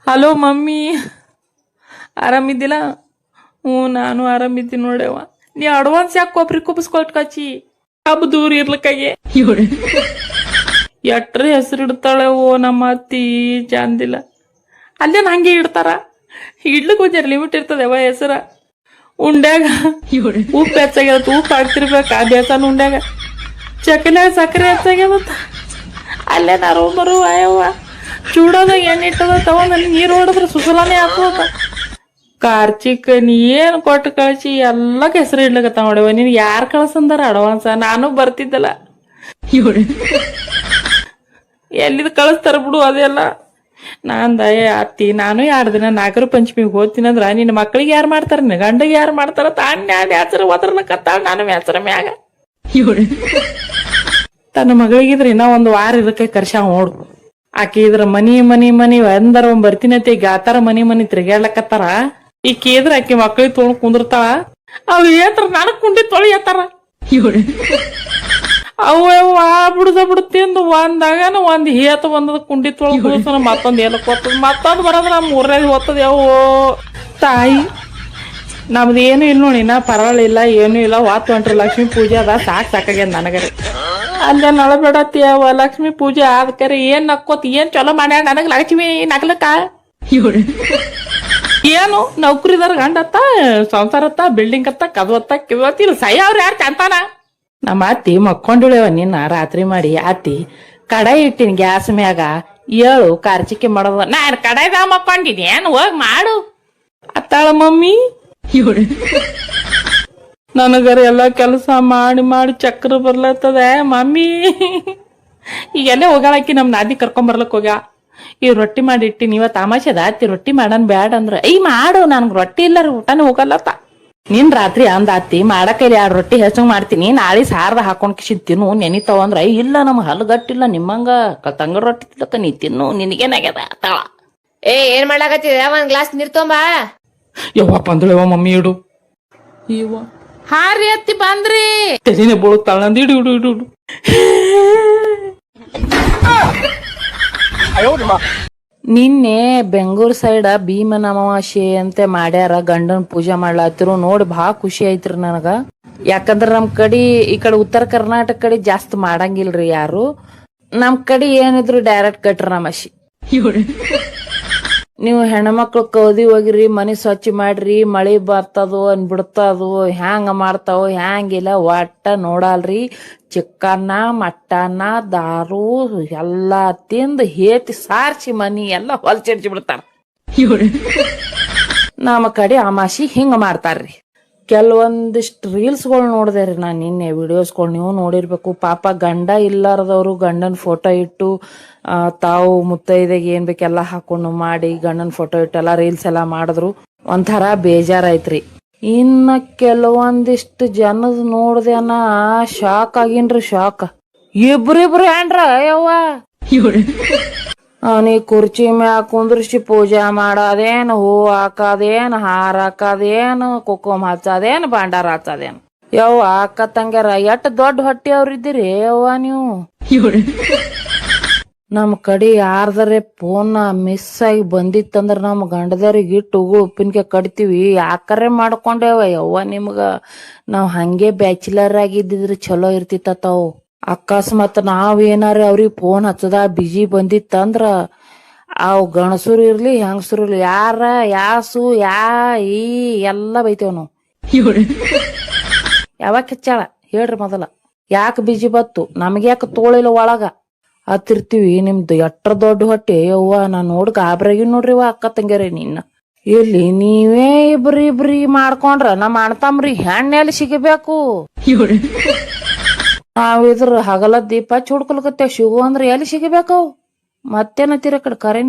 Hello mummy, ಆರಾಮಿದ್ದಿಲ್ಲ? ಹ್ಞೂ, ನಾನು ಆರಾಮಿದ್ದೀನಿ ನೋಡ್ಯವ. ನೀ ಅಡ್ವಾನ್ಸ್ ಯಾಕೆ ಕೊಬ್ರಿ ಕುಬ್ಬಿಸ್ಕೊಟ್ ಕಚ್ಚಿ ಹಬ್ಬ ದೂರ ಇರ್ಲಿಕ್ಕಾಗೆ ಎಟ್ರ ಹೆಸರು ಇಡ್ತಾಳೆ ಓ ನಮ್ಮ ಅತ್ತಿ ಚಂದಿಲ್ಲ. ಅಲ್ಲೇನು ಹಂಗೆ ಇಡ್ತಾರ? ಇಡ್ಲಿಕ್ಕೆ ಒಂಜಾರ ಲಿಮಿಟ್ ಇರ್ತದವ ಹೆಸರ. ಉಂಡ್ಯಾಗ ಉಪ್ಪು ಹೆಚ್ಚಾಗ್ಯದ, ಉಪ್ಪು ಹಾಕ್ತಿರ್ಬೇಕು ಆ ಬೇಸನ ಉಂಡ್ಯಾಗ. ಚಕ್ಕನ್ಯಾಗ ಸಕ್ಕರೆ ಹೆಚ್ಚಾಗ್ಯದತ್ತ. ಅಲ್ಲೇ ನಾರು ಬರು ಅಯ್ಯವ್ವ ಚೂಡೋದಾಗ ಎಣ್ಣೆ ಇಟ್ಟದ ತಗೊಂಡ್ ನನಗೆ ನೀರು ಹೊಡೆದ್ರೆ ಸುಸಲಾನೇ ಹಾಕೋತ. ಕಾರ್ಚಿಕ್ ನೀ ಏನು ಕೊಟ್ಟು ಕಳಿಸಿ ಎಲ್ಲಕ್ಕೆ ಹೆಸರು ಇಡ್ಲಿಕತ್ತ ನೋಡವ. ನೀನು ಯಾರು ಕಳ್ಸಂದಾರ ಅಡ್ವಾನ್ಸ? ನಾನು ಬರ್ತಿದ್ದಲ್ಲ. ಎಲ್ಲಿದ್ ಕಳಿಸ್ತಾರ ಬಿಡು ಅದೆಲ್ಲ. ನಾಂದಯ್ಯ ಅತ್ತಿ ನಾನು 2 ದಿನ ನಾಗರ ಪಂಚಮಿಗೆ ಹೋಗ್ತೀನಂದ್ರ ನಿನ್ನ ಮಕ್ಳಿಗೆ ಯಾರು ಮಾಡ್ತಾರ, ಗಂಡಿಗೆ ಯಾರು ಮಾಡ್ತಾರ? ತಾನ್ಯಾದ ಹೆಸರು ಒದರ್ಲಕತ್ತಾಳ ನಾನು ಹೆಸರ ಮ್ಯಾಗ. ತನ್ನ ಮಗಳಿಗಿದ್ರೆ ಇನ್ನ 1 ವಾರ ಇದಕ್ಕೆ ಕರ್ಶ ನೋಡು. ಆಕಿ ಇದ್ರ ಮನಿ ಅಂದರ ಬರ್ತೀನತಿ ಗಾತಾರ ಮನಿ ತಿರ್ಗಾಡ್ಲಕತ್ತಾರ. ಈಕಿ ಇದ್ರ ಆಕಿ ಮಕ್ಳಿಗೆ ತೊಗೊಂಡ್ ಕುಂದಿರ್ತಾಳ. ಅವ್ ಏತ್ರ ನನಗ್ ಕುಂಡಿ ತೊಳಿಯತ್ತಾರ. ಅವ್ವ ಬಿಡುತ್ತಿಂದು ಒಂದಾಗನ ಒಂದ್ ಹೇತ ಬಂದದ ಕುಂಡಿ ತೊಳಗ್ ಕುಡಿಸೋಣ. ಮತ್ತೊಂದ್ ಏನಕ್ಕೆ ಹೋಗ್ತದ, ಮತ್ತೊಂದ್ ಬರೋದ್ರ ನಮ್ 3ನೇದು ಹೋಗ್ತದ. ಯಾವೋ ತಾಯಿ ನಮ್ದು ಏನು ಇಲ್ಲ ನೋಡಿ, ನಾ ಪರವಾಗಿಲ್ಲ ಏನು ಇಲ್ಲ. ವಾತ್ ಹೊಂಟ್ರಿ ಲಕ್ಷ್ಮೀ ಪೂಜೆ ಅದ, ಸಾಕಾಗ್ಯದ ನನಗರಿ. ಅಲ್ಲೇ ನಳಬೇಡತ್ತಿ ಅವ ಲಕ್ಷ್ಮೀ ಪೂಜೆ ಆದ್ಕರಿ ಏನ್ ನಕ್ಕೋತ್ ಏನ್ ಚಲೋ ಮಾಡ್ಯಾಳ ನನಗ್ ಲಕ್ಷ್ಮಿ ನಗ್ಲಕ್ಕ. ಏನು ನೌಕರಿದಾರ ಗಂಡತ್ತ, ಸಂಸಾರತ್ತ, ಬಿಲ್ಡಿಂಗ್ ಅತ್ತ, ಕದವತ್ತ ಕಿವತ್ತ ಇಲ್ಲ ಸೈ ಅವ್ರ ಯಾರು ಚಂತಾನ. ನಮ್ಮ ಅತ್ತಿ ಮಕ್ಕೊಂಡಿಳವ ನಿನ್ನ ರಾತ್ರಿ ಮಾಡಿ. ಅತ್ತಿ ಕಡಾಯಿ ಇಟ್ಟಿನ ಗ್ಯಾಸ್ ಮ್ಯಾಗ, ಏಳು ಕಾರ್ಚಿಕೆ ಮಾಡೋದು. ನಾನು ಕಡಾಯಿದಾಗ ಮಕ್ಕೊಂಡಿನಿ, ಏನ್ ಹೋಗ್ ಮಾಡು ಅತ್ತಾಳ ಮಮ್ಮಿ. ನನಗರ ಎಲ್ಲ ಕೆಲಸ ಮಾಡಿ ಚಕ್ರ ಬರ್ಲತ್ತದ ಮಮ್ಮಿ. ಈಗೆಲ್ಲೇ ಹೋಗಾಳಕಿ ನಮ್ ನಾದಿ ಕರ್ಕೊಂಡ್ ಬರ್ಲಕ್ ಹೋಗ್ಯಾ. ಈ ರೊಟ್ಟಿ ಮಾಡಿ ಇಟ್ಟಿ ನೀವ ತಾಮಾಷೆದ ಅತ್ತಿ ರೊಟ್ಟಿ ಮಾಡನ್ ಬ್ಯಾಡ ಅಂದ್ರ ಐ ಮಾಡು, ನನ್ಗ್ ರೊಟ್ಟಿ ಇಲ್ಲರ ಊಟನೇ ಹೋಗಲ್ಲತ್ತ. ನಿನ್ ರಾತ್ರಿ ಅಂದ ಅತ್ತಿ ಮಾಡಕೈಲಿ 2 ರೊಟ್ಟಿ ಹೆಚ್ಚಂಗ್ ಮಾಡ್ತೀನಿ, ನಾಳೆ ಸಾರ್ದ ಹಾಕೊಂಡ್ ಕಿಶಿ ತಿನ್ನು ನೆನಿತಾವ ಅಂದ್ರ ಇಲ್ಲ ನಮ್ ಹಲ್ಗಟ್ಟಿಲ್ಲ ನಿಮ್ಮಂಗ ತಂಗಡ ರೊಟ್ಟಿ ತಿನ್ನಕ ನೀ ತಿನ್ನು ನಿನಗೇನಾಗ್ಯದ ಅತ್ತಾಳ. ಏನ್ ಮಾಡ್ಲಾಕತ್ತಿದ? 1 ಗ್ಲಾಸ್ ನೀರ್ ತೊಂಬಾ. ಯವ್ವಪ್ಪ ಅಂದಳವ ಮಮ್ಮಿ ಇಡು. ಇವ ಹಾ ರೀ ಅತ್ತಿ ಬಂದ್ರಿ. ತೆಲಿನೇ ಬೋಳುತ್ತಾಳ ನಂದು. ಇಡು ಇಡು ಇಡು ಇಡು. ನಿನ್ನೆ ಬೆಂಗಳೂರು ಸೈಡ್ ಭೀಮನ ಅಮಾವಾಸ್ಯೆ ಅಂತ ಮಾಡ್ಯಾರ, ಗಂಡನ್ ಪೂಜೆ ಮಾಡ್ಲಾತಿರು ನೋಡಿ ಭಾಳ ಖುಷಿ ಐತ್ರಿ ನನಗ. ಯಾಕಂದ್ರ ನಮ್ ಕಡೆ ಈ ಕಡೆ ಉತ್ತರ ಕರ್ನಾಟಕ ಕಡೆ ಜಾಸ್ತಿ ಮಾಡಂಗಿಲ್ರಿ ಯಾರು. ನಮ್ ಕಡೆ ಏನಿದ್ರು ಡೈರೆಕ್ಟ್ ಕಟ್ರ ಅಮಾವಾಸ್ಯೆ. ನೀವು ಹೆಣ್ಮಕ್ಳು ಕೌದಿ ಹೋಗಿರಿ, ಮನೆ ಸ್ವಚ್ಛ ಮಾಡ್ರಿ, ಮಳಿ ಬರ್ತದೋ ಅನ್ಬಿಡ್ತದೋ, ಹ್ಯಾಂಗ ಮಾಡ್ತಾವ ಹ್ಯಾಂಗಿಲ್ಲ ಒಟ್ಟ ನೋಡಲ್ರಿ. ಚಿಕನ್ನ ಮಟನ್ನ ದಾರು ಎಲ್ಲಾ ತಿಂದು ಹೇತಿ ಸಾರ್ಸಿ ಮನಿ ಎಲ್ಲ ಹೊಲ್ಚಿಡ್ಸಿ ಬಿಡ್ತಾರ. ನಮ್ಮ ಕಡೆ ಅಮಾಸಿ ಹಿಂಗ ಮಾಡ್ತಾರ್ರಿ. ಕೆಲವೊಂದಿಷ್ಟು ರೀಲ್ಸ್ಗಳು ನೋಡ್ದೇರಿ ನಾನ್ ನಿನ್ನೆ, ವಿಡಿಯೋಸ್ಗಳು ನೀವು ನೋಡಿರ್ಬೇಕು. ಪಾಪ ಗಂಡ ಇಲ್ಲಾರದವ್ರು ಗಂಡನ್ ಫೋಟೋ ಇಟ್ಟು ತಾವು ಮುತ್ತೈದೆಗೆ ಏನ್ ಬೇಕೆಲ್ಲ ಹಾಕೊಂಡು ಮಾಡಿ ಗಂಡನ್ ಫೋಟೋ ಇಟ್ಟೆಲ್ಲ ರೀಲ್ಸ್ ಎಲ್ಲಾ ಮಾಡಿದ್ರು. ಒಂಥರ ಬೇಜಾರಾಯ್ತ್ರಿ. ಇನ್ನ ಕೆಲವೊಂದಿಷ್ಟು ಜನದ್ ನೋಡ್ದೇನ ಶಾಕ್ ಆಗಿನ್ರಿ, ಶಾಕ್. ಇಬ್ರಿಬ್ರು ಏನ್ರ ಯವ್ವ ನೀ ಕುರ್ಚಿ ಮ್ಯಾಗ ಕುಂದ್ರಿಸಿ ಪೂಜಾ ಮಾಡೋದೇನು, ಹೂ ಹಾಕೋದೇನು, ಹಾರ ಹಾಕೋದೇನು, ಕುಕುಮ ಹಚ್ಚೋದೇನು, ಭಂಡಾರ ಹಚ್ಚೋದೇನು. ಯವ್ವ ಅಕ್ಕ ತಂಗ್ಯಾರ ಎಷ್ಟ್ ದೊಡ್ಡ ಹೊಟ್ಟಿ ಅವ್ರಿದ್ದೀರಿ ಯವ್ವ ನೀವು. ನಮ್ ಕಡೆ ಯಾರ್ದಾರೆ ಫೋನ್ ಮಿಸ್ ಆಗಿ ಬಂದಿತ್ತಂದ್ರ ನಮ್ ಗಂಡದವ್ರಿಗೆ ಇಟ್ಟು ಉಪ್ಪಿನಕಾಯಿ ಕಟ್ತೀವಿ. ಯಾಕರೆ ಮಾಡ್ಕೊಂಡೇವ ಯವ್ವ ನಿಮ್ಗ. ನಾವ್ ಹಂಗೆ ಬ್ಯಾಚುಲರ್ ಆಗಿದ್ದಿದ್ರೆ ಚಲೋ ಇರ್ತಿತ್ತವು. ಅಕಸ್ಮಾತ್ ನಾವ್ ಏನಾರ ಅವ್ರಿಗೆ ಫೋನ್ ಹಚ್ಚದ ಬಿಜಿ ಬಂದಿತ್ತಂದ್ರ ಅವ್ ಗಣಸರು ಇರ್ಲಿ ಹೆಂಗಸರು ಇರ್ಲಿ ಯಾರ ಯಾಸು ಈ ಎಲ್ಲಾ ಬೈತೇವ್ ನಾವು. ಯಾವಾಗ ಹೆಚ್ಚಾಳ ಹೇಳ್ರಿ ಮೊದಲ, ಯಾಕೆ ಬಿಜಿ ಬತ್ತು, ನಮ್ಗೆ ಯಾಕೆ ತೋಳಿಲ್ಲ ಒಳಗ ಹತ್ತಿರ್ತೀವಿ. ನಿಮ್ದು ಎಟ್ರ ದೊಡ್ಡ ಹೊಟ್ಟೆ ಯವ್ವ. ನಾನ್ ನೋಡ್ ಗಾಬ್ರಾಗಿ ನೋಡ್ರಿವ ಅಕ್ಕ ತಂಗ್ಯಾರ ನಿನ್ನ. ಇಲ್ಲಿ ನೀವೇ ಇಬ್ರಿ ಮಾಡ್ಕೊಂಡ್ರ ನಮ್ಮ ಅಣ್ತಮ್ರಿ ಹೆಣ್ಣೆಲ್ಲಿ ಸಿಗಬೇಕು. ನಾವಿದ್ರ ಹಗಲ ದೀಪ ಚುಡ್ಕೊಲ್ಕತ್ತೇವ್, ಶಿವು ಅಂದ್ರ ಎಲ್ಲಿ ಸಿಗಬೇಕು? ಮತ್ತೇನತ್ತೀರ ಕಡೆ ಕರೆ.